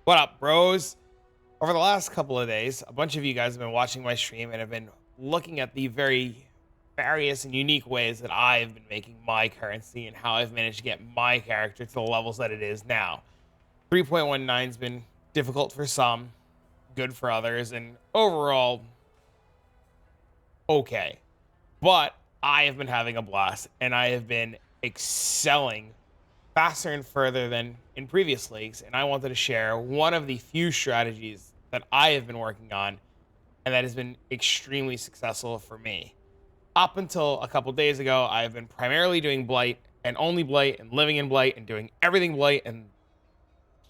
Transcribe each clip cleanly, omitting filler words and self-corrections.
What up, bros? Over the last couple of days, a bunch of you guys have been watching my stream and have been looking at the very various and unique ways that I've been making my currency and how I've managed to get my character to the levels that it is now. 3.19 has been difficult for some, good for others, and overall, okay. But I have been having a blast, and I have been excelling faster and further than in previous leagues, and I wanted to share one of the few strategies that I have been working on and that has been extremely successful for me. Up until a couple days ago, I've been primarily doing Blight and only Blight and living in Blight and doing everything Blight and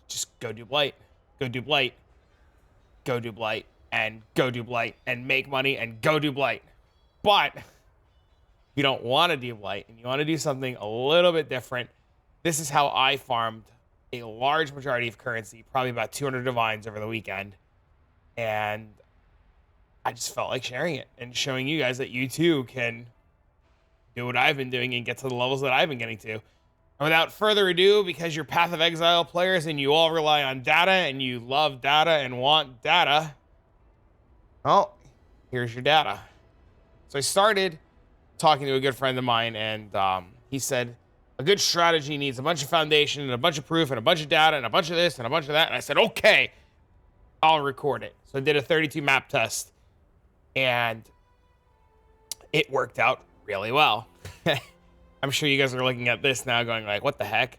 just go do Blight, go do Blight, go do Blight, and go do Blight and make money and go do Blight. But if you don't want to do Blight and you want to do something a little bit different, this is how I farmed a large majority of currency, probably about 200 divines over the weekend. And I just felt like sharing it and showing you guys that you too can do what I've been doing and get to the levels that I've been getting to. And without further ado, because you're Path of Exile players and you all rely on data and you love data and want data, well, here's your data. So I started talking to a good friend of mine, and he said, a good strategy needs a bunch of foundation and a bunch of proof and a bunch of data and a bunch of this and a bunch of that. And I said, okay, I'll record it. So I did a 32 map test and it worked out really well. I'm sure you guys are looking at this now going like, what the heck?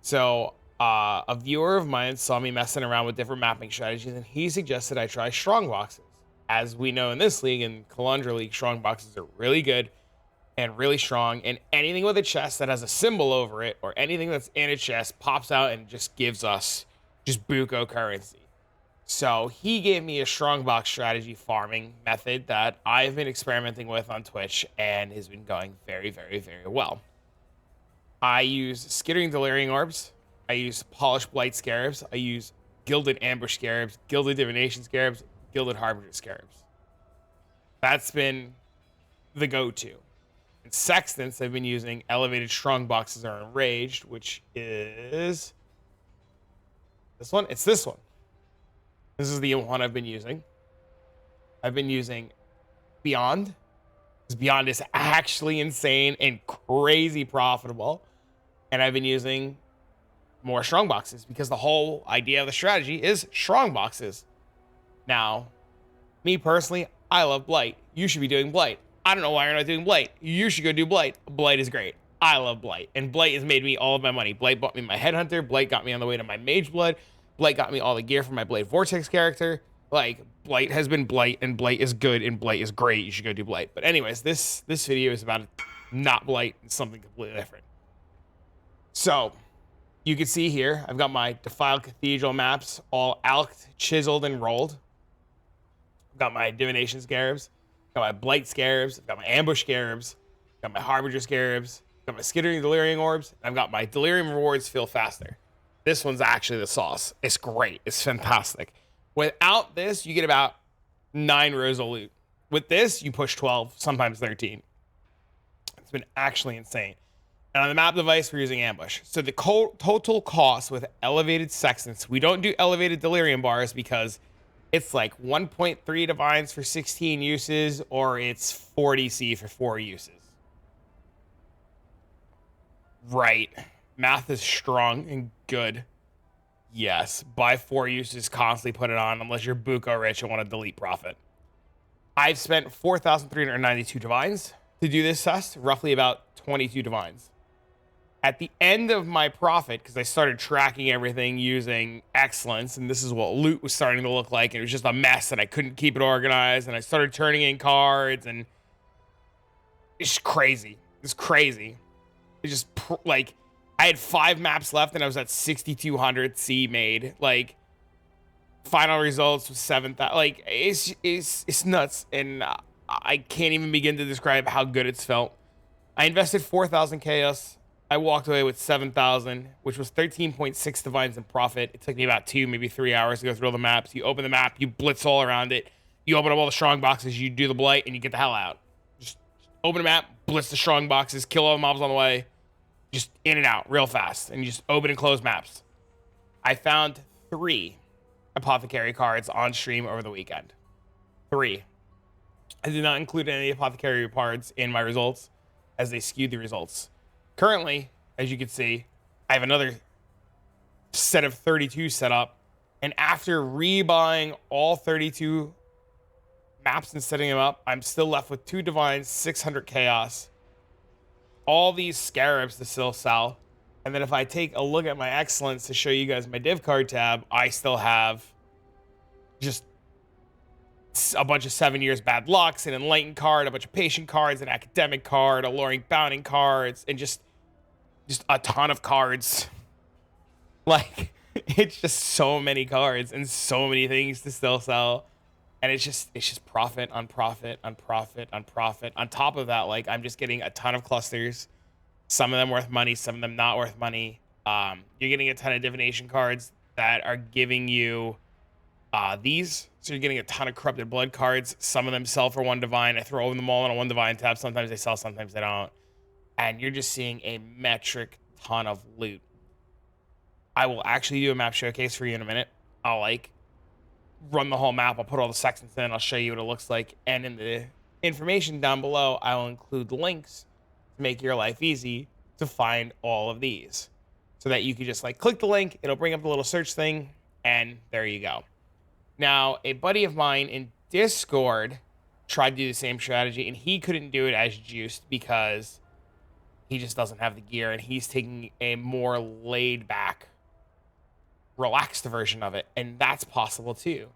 So a viewer of mine saw me messing around with different mapping strategies and he suggested I try strong boxes. As we know in this league, in Kalandra League, strong boxes are really good and really strong, and anything with a chest that has a symbol over it or anything that's in a chest pops out and just gives us just buco currency. So he gave me a strong box strategy farming method that I've been experimenting with on Twitch and has been going very, very, very well. I use Skittering Delirium Orbs, I use Polished Blight Scarabs, I use Gilded Ambush Scarabs, Gilded Divination Scarabs, Gilded Harbinger Scarabs. That's been the go-to. And sextants, I've been using Elevated Strong Boxes are Enraged, which is this one. It's this one. This is the one I've been using. I've been using Beyond. Because Beyond is actually insane and crazy profitable. And I've been using more strong boxes because the whole idea of the strategy is strong boxes. Now, me personally, I love Blight. You should be doing Blight. I don't know why you're not doing Blight. You should go do Blight. Blight is great. I love Blight. And Blight has made me all of my money. Blight bought me my Headhunter. Blight got me on the way to my Mage Blood. Blight got me all the gear for my Blade Vortex character. Like, Blight has been Blight, and Blight is good, and Blight is great. You should go do Blight. But anyways, this video is about not Blight and something completely different. So, you can see here, I've got my Defiled Cathedral maps all alked, chiseled, and rolled. I've got my Divination Scarabs. Got my Blight Scarabs, I've got my Ambush Scarabs, got my Harbinger Scarabs, got my Skittering Delirium Orbs, and I've got my Delirium Rewards Feel Faster. This one's actually the sauce. It's great. It's fantastic. Without this, you get about 9 rows of loot. With this, you push 12, sometimes 13. It's been actually insane. And on the map device, we're using Ambush. So the total cost with elevated sextants, we don't do elevated delirium bars because it's like 1.3 divines for 16 uses, or it's 40C for 4 uses. Right. Math is strong and good. Yes. Buy 4 uses, constantly put it on, unless you're buco rich and want to delete profit. I've spent 4,392 divines to do this test, roughly about 22 divines. At the end of my profit, because I started tracking everything using excellence, and this is what loot was starting to look like, and it was just a mess, and I couldn't keep it organized, and I started turning in cards, and it's crazy. It's crazy. It just, like, I had 5 maps left, and I was at 6,200 C made. Like, final results was 7,000. Like, it's nuts, and I can't even begin to describe how good it's felt. I invested 4,000 chaos. I walked away with 7,000, which was 13.6 divines in profit. It took me about 2, maybe 3 hours to go through all the maps. You open the map, you blitz all around it. You open up all the strong boxes, you do the Blight, and you get the hell out. Just open a map, blitz the strong boxes, kill all the mobs on the way. Just in and out real fast. And you just open and close maps. I found 3 Apothecary cards on stream over the weekend. 3. I did not include any Apothecary cards in my results as they skewed the results. Currently, as you can see, I have another set of 32 set up, and after rebuying all 32 maps and setting them up, I'm still left with 2 Divines, 600 Chaos, all these Scarabs to still sell. And then if I take a look at my Excellence to show you guys my Div card tab, I still have just a bunch of 7 years bad lucks, an Enlighten card, a bunch of patient cards, an academic card, alluring bounding cards, and just a ton of cards. Like, it's just so many cards and so many things to still sell. And it's just profit on profit on profit on profit. On top of that, like, I'm just getting a ton of clusters. Some of them worth money, some of them not worth money. You're getting a ton of divination cards that are giving you these. So you're getting a ton of corrupted blood cards. Some of them sell for 1 divine. I throw them all on a 1 divine tab. Sometimes they sell, sometimes they don't. And you're just seeing a metric ton of loot. I will actually do a map showcase for you in a minute. I'll like run the whole map. I'll put all the sextants in. I'll show you what it looks like. And in the information down below, I will include links to make your life easy to find all of these, so that you can just like click the link. It'll bring up the little search thing, and there you go. Now, a buddy of mine in Discord tried to do the same strategy, and he couldn't do it as juiced because he just doesn't have the gear, and he's taking a more laid back, relaxed version of it, and that's possible too.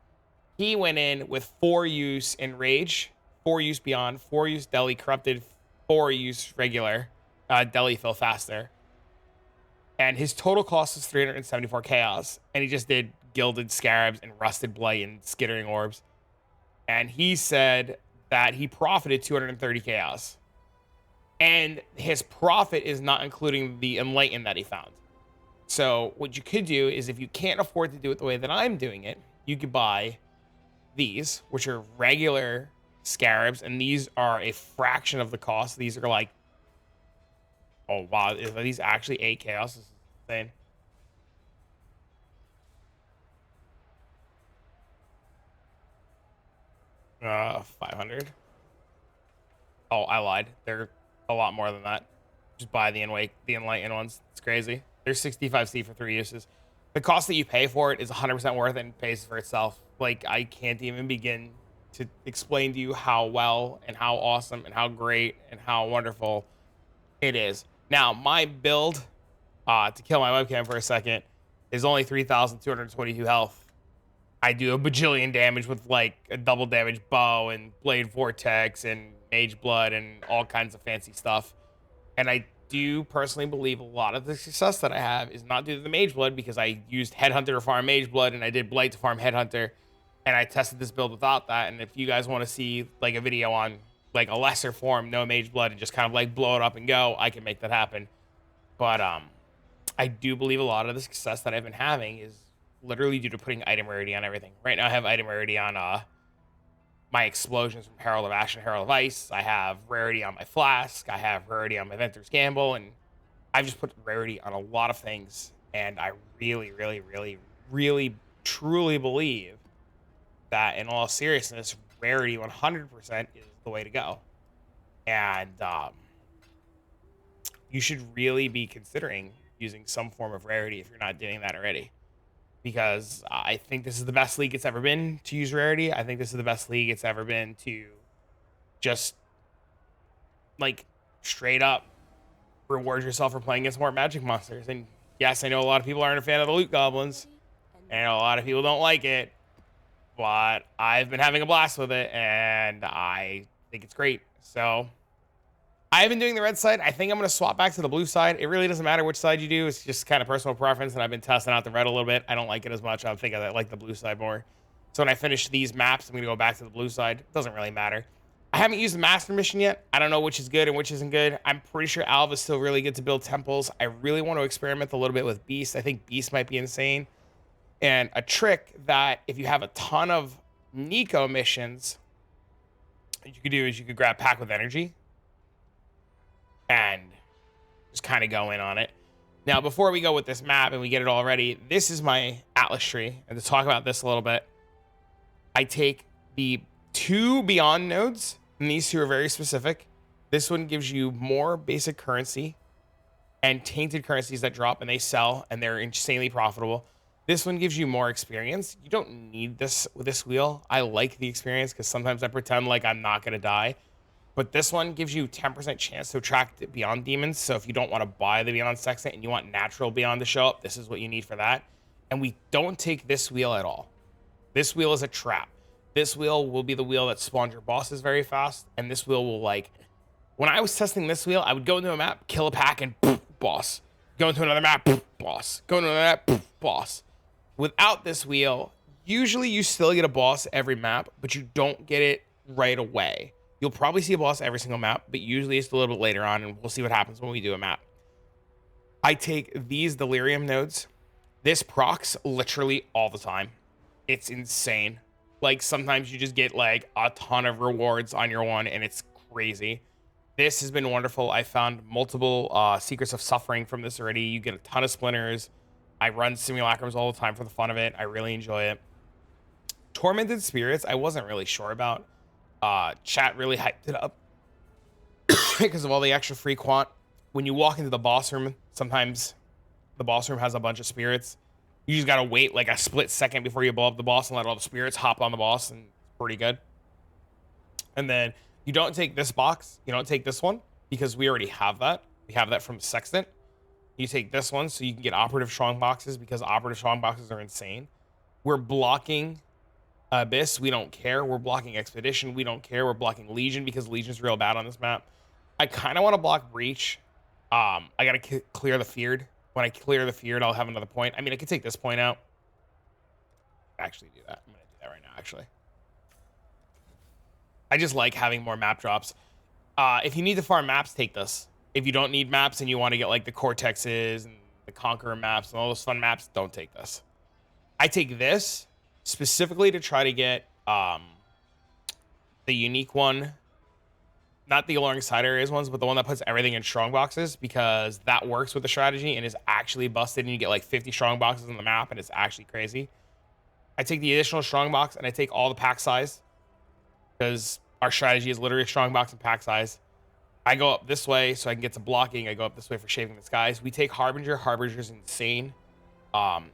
He went in with 4 use Enrage, 4 use Beyond, 4 use Deli Corrupted, 4 use regular, Deli Fill Faster, and his total cost was 374 Chaos, and he just did Gilded Scarabs and Rusted Blight and Skittering Orbs, and he said that he profited 230 Chaos, and his profit is not including the Enlighten that he found. So what you could do is, if you can't afford to do it the way that I'm doing it, you could buy these, which are regular Scarabs, and these are a fraction of the cost. These are like, oh wow, are these actually 8 Chaos? This is insane. $500. Oh, I lied. They're a lot more than that. Just buy the Enlighten ones. It's crazy. They're 65C for 3 uses. The cost that you pay for it is 100% worth it and pays for itself. Like, I can't even begin to explain to you how well and how awesome and how great and how wonderful it is. Now, my build, to kill my webcam for a second, is only 3,222 health. I do a bajillion damage with like a double damage bow and blade vortex and mage blood and all kinds of fancy stuff. And I do personally believe a lot of the success that I have is not due to the mage blood, because I used headhunter to farm mage blood and I did blight to farm headhunter, and I tested this build without that. And if you guys want to see like a video on like a lesser form, no mage blood, and just kind of like blow it up and go, I can make that happen. But I do believe a lot of the success that I've been having is literally due to putting item rarity on everything. Right now I have item rarity on my explosions from Herald of Ash and Herald of Ice. I have rarity on my flask. I have rarity on my Venter's Gamble, and I've just put rarity on a lot of things. And I really, really, really, really, truly believe that, in all seriousness, rarity 100% is the way to go. And you should really be considering using some form of rarity if you're not doing that already. Because I think this is the best league it's ever been to use rarity. I think this is the best league it's ever been to just, like, straight up reward yourself for playing against more magic monsters. And yes, I know a lot of people aren't a fan of the loot goblins, and a lot of people don't like it, but I've been having a blast with it, and I think it's great. So I've been doing the red side. I think I'm going to swap back to the blue side. It really doesn't matter which side you do. It's just kind of personal preference, and I've been testing out the red a little bit. I don't like it as much. I think I like the blue side more. So when I finish these maps, I'm going to go back to the blue side. It doesn't really matter. I haven't used the master mission yet. I don't know which is good and which isn't good. I'm pretty sure Alv is still really good to build temples. I really want to experiment a little bit with Beast. I think Beast might be insane. And a trick that, if you have a ton of Nico missions, what you could do is you could grab Pack with Energy and just kind of go in on it. Now, before we go with this map and we get it all ready, this is my Atlas tree. And to talk about this a little bit, I take the 2 Beyond nodes, and these 2 are very specific. This one gives you more basic currency and tainted currencies that drop and they sell, and they're insanely profitable. This one gives you more experience. You don't need this with this wheel. I like the experience because sometimes I pretend like I'm not going to die. But this one gives you 10% chance to attract Beyond demons. So if you don't want to buy the Beyond Sextant and you want natural Beyond to show up, this is what you need for that. And we don't take this wheel at all. This wheel is a trap. This wheel will be the wheel that spawns your bosses very fast. And this wheel will, like, when I was testing this wheel, I would go into a map, kill a pack, and poof, boss. Go into another map, poof, boss. Go into another map, poof, boss. Without this wheel, usually you still get a boss every map, but you don't get it right away. You'll probably see a boss every single map, but usually it's a little bit later on, and we'll see what happens when we do a map. I take these delirium nodes. This procs literally all the time. It's insane. Like, sometimes you just get like a ton of rewards on your one, and it's crazy. This has been wonderful. I found multiple secrets of suffering from this already. You get a ton of splinters. I run simulacrums all the time for the fun of it. I really enjoy it. Tormented spirits, I wasn't really sure about. Chat really hyped it up because of all the extra free quant. When you walk into the boss room, sometimes the boss room has a bunch of spirits. You just gotta wait like a split second before you blow up the boss and let all the spirits hop on the boss, and it's pretty good. And then you don't take this box. You don't take this one because we already have that. We have that from Sextant. You take this one so you can get operative strong boxes because operative strong boxes are insane. We're blocking Abyss, we don't care. We're blocking Expedition, we don't care. We're blocking Legion because Legion's real bad on this map. I kind of want to block Breach. I gotta clear the Feared. When I clear the Feared, I'll have another point. I mean, I could take this point out. Actually do that. I'm gonna do that right now, actually. I just like having more map drops. If you need to farm maps, take this. If you don't need maps and you want to get like the Cortexes and the Conqueror maps and all those fun maps, don't take this. I take this specifically to try to get the unique one, not the Alluring Side Areas ones, but the one that puts everything in strong boxes, because that works with the strategy and is actually busted, and you get like 50 strong boxes on the map, and it's actually crazy. I take the additional strong box and I take all the pack size because our strategy is literally strong box and pack size. I go up this way so I can get to blocking. I go up this way for Shaving the Skies. We take Harbinger. Harbinger's insane.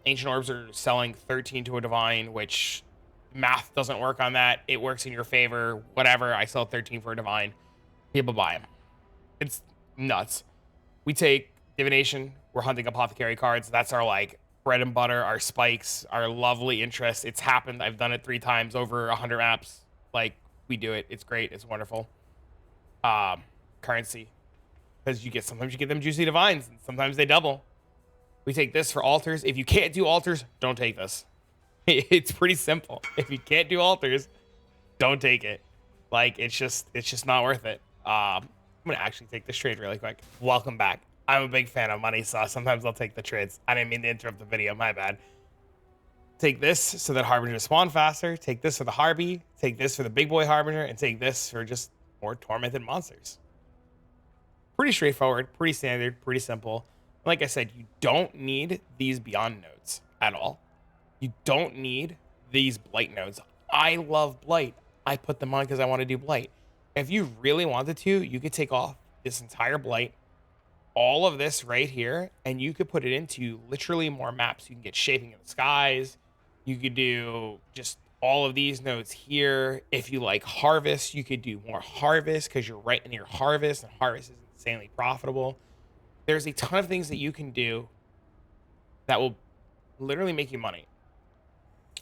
Ancient Orbs are selling 13 to a Divine, which math doesn't work on that. It works in your favor. Whatever. I sell 13 for a Divine. People buy them. It's nuts. We take Divination. We're hunting Apothecary Cards. That's our like bread and butter, our spikes, our lovely interest. It's happened. I've done it 3 times over 100 maps. Like, we do it. It's great. It's wonderful. Currency. Because sometimes you get them juicy Divines, and sometimes they double. We take this for altars. If you can't do altars, don't take this. It's pretty simple. If you can't do altars, don't take it. Like, it's just not worth it. I'm gonna actually take this trade really quick. Welcome back. I'm a big fan of money, so sometimes I'll take the trades. I didn't mean to interrupt the video, my bad. Take this so that Harbinger spawn faster. Take this for the Harby. Take this for the big boy Harbinger, and take this for just more tormented monsters. Pretty straightforward, pretty standard, pretty simple. Like I said, you don't need these Beyond nodes at all. You don't need these Blight nodes. I love Blight. I put them on because I want to do Blight. If you really wanted to, you could take off this entire Blight, all of this right here, and you could put it into literally more maps. You can get Shaping in the Skies. You could do just all of these nodes here. If you like Harvest, you could do more Harvest because you're right near Harvest, and Harvest is insanely profitable. There's a ton of things that you can do that will literally make you money.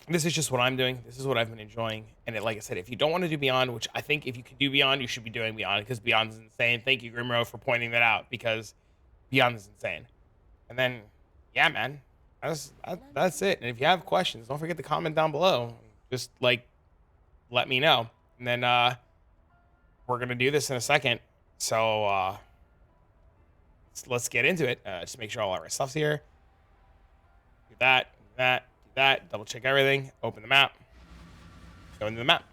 This is just what I'm doing. This is what I've been enjoying. And like I said, if you don't want to do Beyond, which I think if you can do Beyond, you should be doing Beyond because Beyond is insane. Thank you, Grimro, for pointing that out because Beyond is insane. And then, yeah, man, that's it. And if you have questions, don't forget to comment down below. Just like, let me know. And then we're going to do this in a second. So let's get into it. Just make sure all our stuff's here. Do that, do that, do that. Double check everything. Open the map. Go into the map.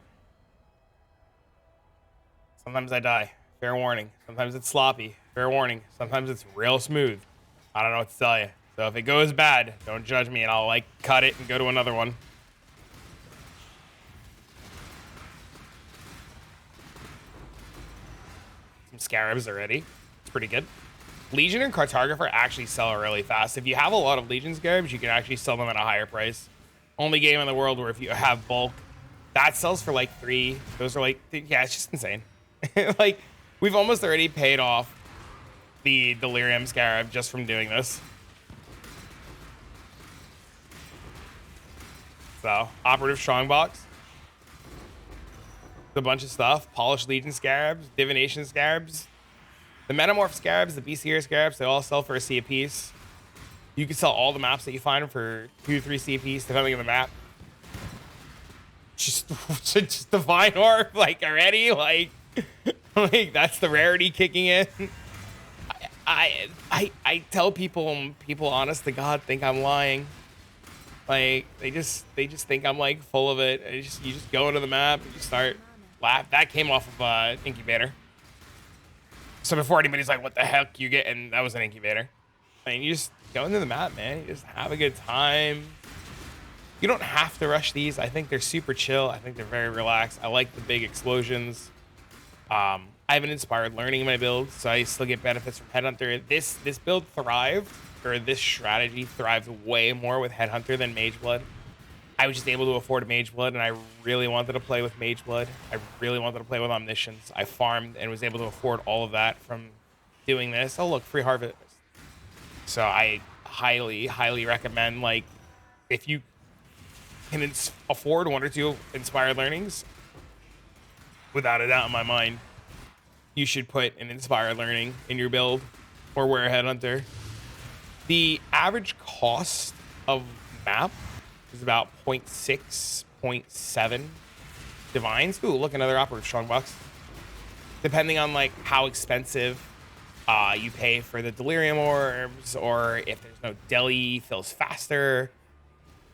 Sometimes I die. Fair warning. Sometimes it's sloppy. Fair warning. Sometimes it's real smooth. I don't know what to tell you. So if it goes bad, don't judge me, and I'll like cut it and go to another one. Some scarabs already. It's pretty good. Legion and Cartographer actually sell really fast. If you have a lot of Legion scarabs, you can actually sell them at a higher price. Only game in the world where if you have bulk, that sells for like 3. Those are like, yeah, it's just insane. Like, we've almost already paid off the Delirium Scarab just from doing this. So, Operative Strongbox. A bunch of stuff. Polished Legion Scarabs, Divination Scarabs. The Metamorph Scarabs, the Beastier Scarabs, they all sell for a C a piece. You can sell all the maps that you find for 2 to 3 C a piece, depending on the map. Just Divine Orb, like, already? Like, that's the rarity kicking in. I tell people honest to God think I'm lying. Like, they just think I'm like full of it. You just go into the map and you start laugh. That came off of Incubator. So before anybody's like, what the heck you get? And that was an Incubator. I mean, you just go into the map, man. You just have a good time. You don't have to rush these. I think they're super chill. I think they're very relaxed. I like the big explosions. I have an Inspired Learning in my build, so I still get benefits from Headhunter. This build thrived, or this strategy thrived way more with Headhunter than Mageblood. I was just able to afford a Mageblood, and I really wanted to play with Mageblood. I really wanted to play with Omniscience. I farmed and was able to afford all of that from doing this. Oh, look, free Harvest. So I highly, highly recommend, like, if you can afford 1 or 2 Inspired Learnings, without a doubt in my mind, you should put an Inspired Learning in your build or wear a Headhunter. The average cost of map is about 0.6, 0.7 divines. Ooh, look, another Operative Strongbox. Depending on like how expensive you pay for the Delirium Orbs, or if there's no deli, fills faster.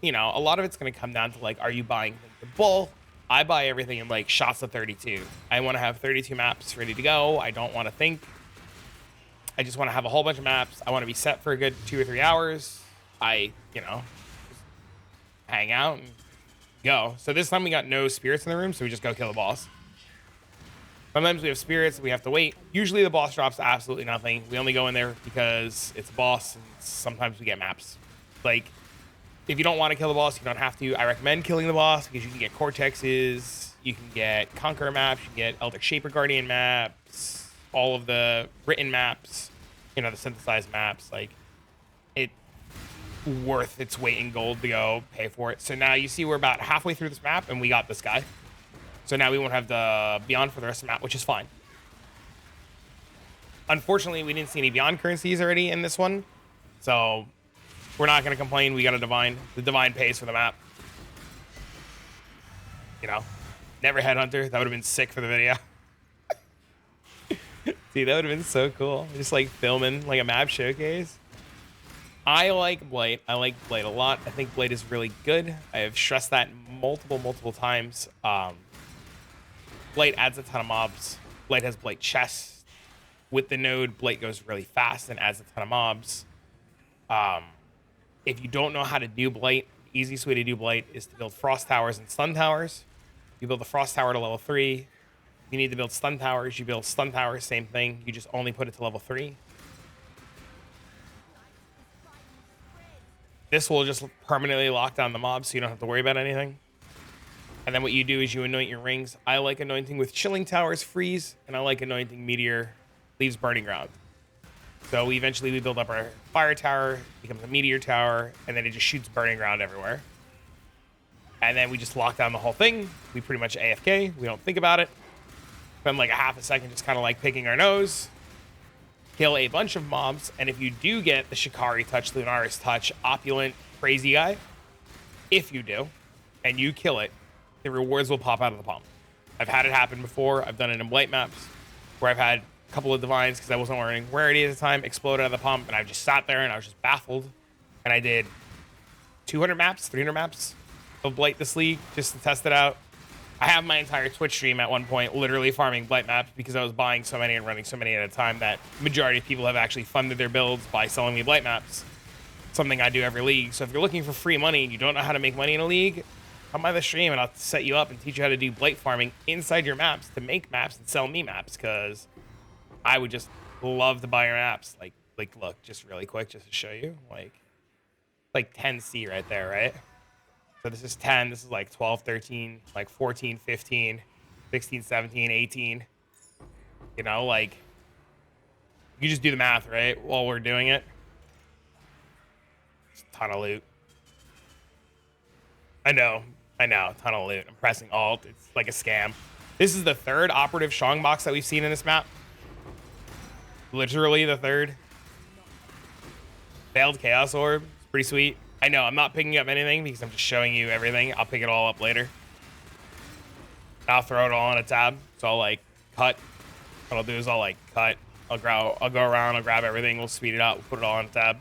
You know, a lot of it's going to come down to like, are you buying things in bulk? I buy everything in like shots of 32. I want to have 32 maps ready to go. I don't want to think. I just want to have a whole bunch of maps. I want to be set for a good 2 or 3 hours. You know, just hang out and go. So this time we got no spirits in the room, so we just go kill the boss. Sometimes we have spirits, we have to wait. Usually the boss drops absolutely nothing. We only go in there because it's a boss, and sometimes we get maps. Like, if you don't want to kill the boss, you don't have to. I recommend killing the boss because you can get Cortexes, you can get Conqueror maps, you can get Elder Shaper Guardian maps, all of the written maps, you know, the synthesized maps. Like, it's worth its weight in gold to go pay for it. So now you see we're about halfway through this map, and we got this guy. So now we won't have the Beyond for the rest of the map, which is fine. Unfortunately, we didn't see any Beyond currencies already in this one, so we're not going to complain. We got a Divine. The Divine pays for the map. You know, never Headhunter. That would have been sick for the video. See, that would have been so cool. Just like filming like a map showcase. I like Blight. I like Blight a lot. I think Blight is really good. I have stressed that multiple times. Blight adds a ton of mobs. Blight has Blight chests. With the node, Blight goes really fast and adds a ton of mobs. If you don't know how to do Blight, the easiest way to do Blight is to build Frost Towers and Stun Towers. You build the Frost Tower to level 3. If you need to build Stun Towers, you build Stun Towers, same thing. You just only put it to level 3. This will just permanently lock down the mobs so you don't have to worry about anything. And then what you do is you anoint your rings. I like anointing with Chilling Towers, Freeze, and I like anointing Meteor, leaves Burning Ground. So we build up our Fire Tower, becomes a Meteor Tower, and then it just shoots Burning Ground everywhere. And then we just lock down the whole thing. We pretty much AFK. We don't think about it. Spend like a half a second just kind of like picking our nose. Kill a bunch of mobs. And if you do get the Shikari Touch, Lunaris Touch, Opulent, Crazy Guy, if you do, and you kill it, the rewards will pop out of the palm. I've had it happen before. I've done it in Blight maps where I've had a couple of Divines because I wasn't learning rarity at the time, explode out of the pump, and I just sat there and I was just baffled. And I did 200 maps, 300 maps of Blight this league just to test it out. I have my entire Twitch stream at one point literally farming blight maps because I was buying so many and running so many at a time that majority of people have actually funded their builds by selling me blight maps. Something I do every league. So if you're looking for free money and you don't know how to make money in a league, come by the stream and I'll set you up and teach you how to do blight farming inside your maps to make maps and sell me maps, because I would just love to buy your maps. Like look, just really quick, just to show you, like 10C right there, right? So this is 10, this is like 12, 13, like 14, 15, 16, 17, 18. You know, like, you just do the math, right, while we're doing it. Just a ton of loot. I know, a ton of loot. I'm pressing Alt, it's like a scam. This is the third operative strongbox that we've seen in this map. Literally the third. Failed Chaos Orb, it's pretty sweet. I know, I'm not picking up anything because I'm just showing you everything. I'll pick it all up later. I'll throw it all on a tab. So I'll like cut. What I'll do is I'll like cut. I'll go around, I'll grab everything, we'll speed it out, we'll put it all on a tab.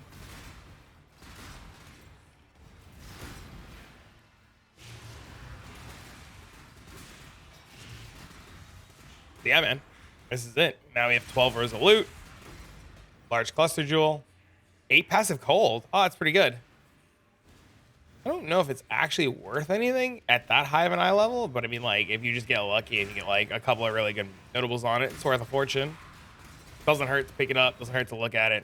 Yeah, man. This is it. Now we have 12 rows of loot. Large cluster jewel. 8 passive cold. Oh, that's pretty good. I don't know if it's actually worth anything at that high of an eye level, but I mean, like, if you just get lucky and you get like a couple of really good notables on it, it's worth a fortune. Doesn't hurt to pick it up, doesn't hurt to look at it.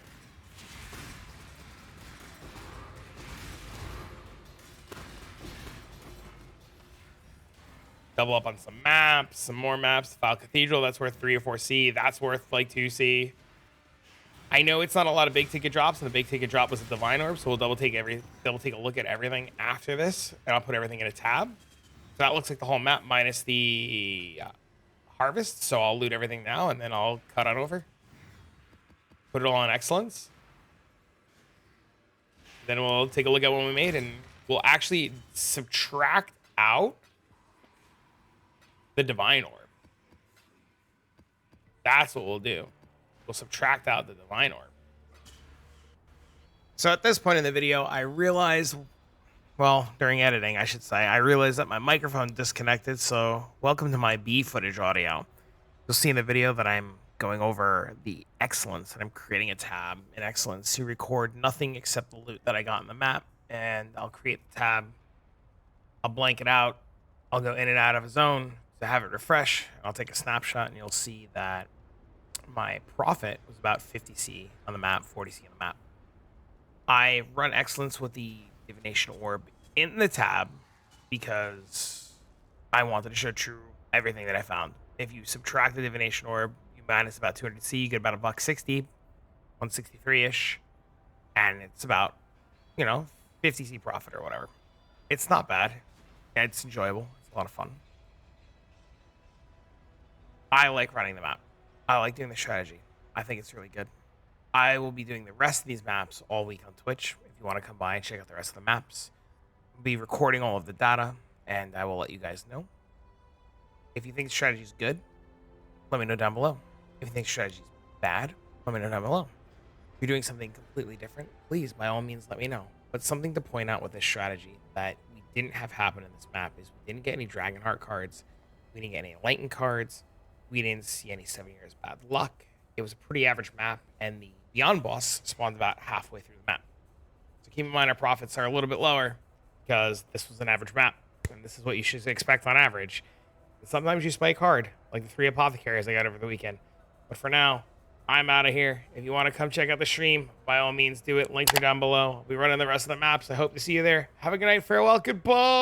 Double up on some maps, some more maps. File Cathedral, that's worth 3 or 4C. That's worth like 2C. I know it's not a lot of big ticket drops, and the big ticket drop was a Divine Orb, so we'll double take a look at everything after this, and I'll put everything in a tab. So that looks like the whole map minus the harvest. So I'll loot everything now, and then I'll cut on over. Put it all on Excellence. Then we'll take a look at what we made, and we'll actually subtract out the Divine Orb. That's what we'll do. We'll subtract out the Divine Orb. So at this point in the video, I realized, well, during editing, I should say, I realized that my microphone disconnected. So welcome to my B footage audio. You'll see in the video that I'm going over the Excellence, and I'm creating a tab in Excellence to record nothing except the loot that I got in the map. And I'll create the tab. I'll blank it out. I'll go in and out of a zone to have it refresh. I'll take a snapshot, and you'll see that my profit was about 50C on the map, 40C on the map. I run Excellence with the Divination Orb in the tab because I wanted to show true everything that I found. If you subtract the Divination Orb, you minus about 200C, you get about $1.60, 163-ish, and it's about, you know, 50C profit or whatever. It's not bad. Yeah, it's enjoyable. It's a lot of fun. I like running the map. I like doing the strategy. I think it's really good. I will be doing the rest of these maps all week on Twitch. If you want to come by and check out the rest of the maps, I'll be recording all of the data, and I will let you guys know. If you think the strategy is good, let me know down below. If you think the strategy is bad, let me know down below. If you're doing something completely different, please, by all means, let me know. But something to point out with this strategy that we didn't have happen in this map is we didn't get any Dragonheart cards. We didn't get any Enlighten cards. We didn't see any 7 years bad luck. It was a pretty average map, and the Beyond boss spawned about halfway through the map. So keep in mind our profits are a little bit lower because this was an average map, and this is what you should expect on average. And sometimes you spike hard, like the 3 apothecaries I got over the weekend. But for now, I'm out of here. If you want to come check out the stream, by all means do it. Links are down below. We'll be running the rest of the maps. I hope to see you there. Have a good night. Farewell. Goodbye.